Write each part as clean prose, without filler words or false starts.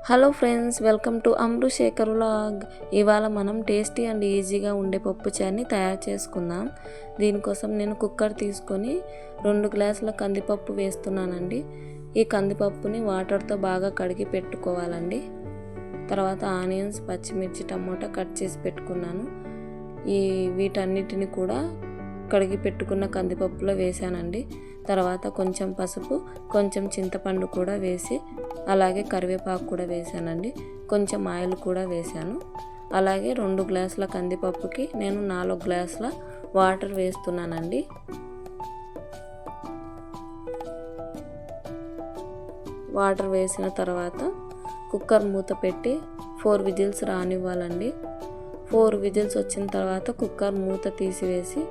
Hello friends, welcome to Amru Shekhar vlog. ఇవాళ మనం tasty and ఈజీగా ఉండే పప్పుచారుని తయారు చేసుకుందాం. దీనికోసం నేను కుక్కర్ తీసుకొని 2 గ్లాసుల కందిపప్పు వేస్తున్నానండి. ఈ కందిపప్పుని వాటర్తో బాగా కడిగి పెట్టుకోవాలండి. తర్వాత ఆనియన్స్, పచ్చిమిర్చి, టమోటా కట్ చేసి పెట్టుకున్నాను. వీటన్నిటిని కూడా కడిగి పెట్టుకున్న కందిపప్పులో వేసానండి. తర్వాత కొంచెం పసుపు, కొంచెం చింతపండు కూడా వేసి, అలాగే కరివేపాకు కూడా వేసానండి. కొంచెం ఆయిల్ కూడా వేసాను. అలాగే 2 గ్లాసుల కందిపప్పుకి నేను 4 గ్లాసుల వాటర్ వేస్తున్నానండి. వాటర్ వేసిన తర్వాత కుక్కర్ మూత పెట్టి 4 విజిల్స్ రానివ్వాలండి. 4 విజిల్స్ వచ్చిన తర్వాత కుక్కర్ మూత తీసివేసి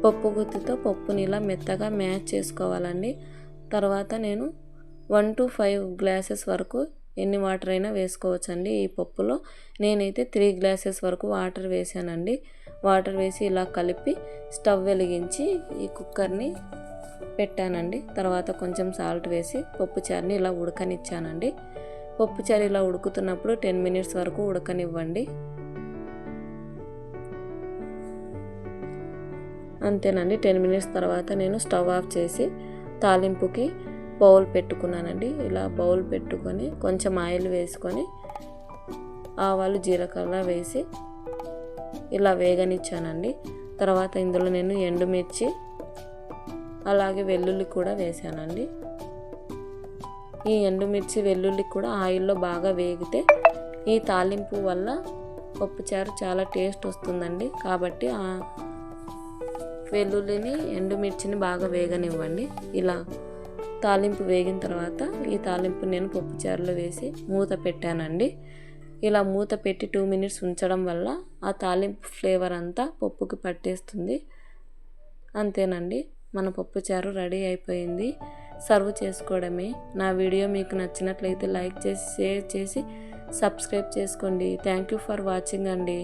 పప్పు గుత్తితో పప్పుని ఇలా మెత్తగా మ్యాష్ చేసుకోవాలండి. తర్వాత నేను 1 to 5 గ్లాసెస్ వరకు ఎన్ని వాటర్ అయినా వేసుకోవచ్చండి. ఈ పప్పులో నేనైతే 3 గ్లాసెస్ వరకు వాటర్ వేసానండి. వాటర్ వేసి ఇలా కలిపి స్టవ్ వెలిగించి ఈ కుక్కర్ని పెట్టానండి. తర్వాత కొంచెం సాల్ట్ వేసి పప్పుచారుని ఇలా ఉడకనిచ్చానండి. పప్పుచారు ఇలా ఉడుకుతున్నప్పుడు 10 మినిట్స్ వరకు ఉడకనివ్వండి. అంతేనండి. 10 మినిట్స్ తర్వాత నేను స్టవ్ ఆఫ్ చేసి తాలింపుకి బౌల్ పెట్టుకున్నానండి. ఇలా బౌల్ పెట్టుకొని కొంచెం ఆయిల్ వేసుకొని ఆవాలు, జీలకర్ర వేసి ఇలా వేగనిచ్చానండి. తర్వాత ఇందులో నేను ఎండుమిర్చి అలాగే వెల్లుల్లి కూడా వేసానండి. ఈ ఎండుమిర్చి, వెల్లుల్లి కూడా ఆయిల్లో బాగా వేగితే ఈ తాలింపు వల్ల పప్పుచారు చాలా టేస్ట్ వస్తుందండి. కాబట్టి ఆ వెల్లుల్లిని, ఎండుమిర్చిని బాగా వేగనివ్వండి. ఇలా తాలింపు వేగిన తర్వాత ఈ తాలింపు నేను పప్పుచారులో వేసి మూత పెట్టానండి. ఇలా మూత పెట్టి 2 మినిట్స్ ఉంచడం వల్ల ఆ తాలింపు ఫ్లేవర్ అంతా పప్పుకి పట్టేస్తుంది. అంతేనండి, మన పప్పుచారు రెడీ అయిపోయింది. సర్వ్ చేసుకోవడమే. నా వీడియో మీకు నచ్చినట్లయితే లైక్ చేసి, షేర్ చేసి, సబ్స్క్రైబ్ చేసుకోండి. థ్యాంక్ యూ ఫర్ వాచింగ్ అండి.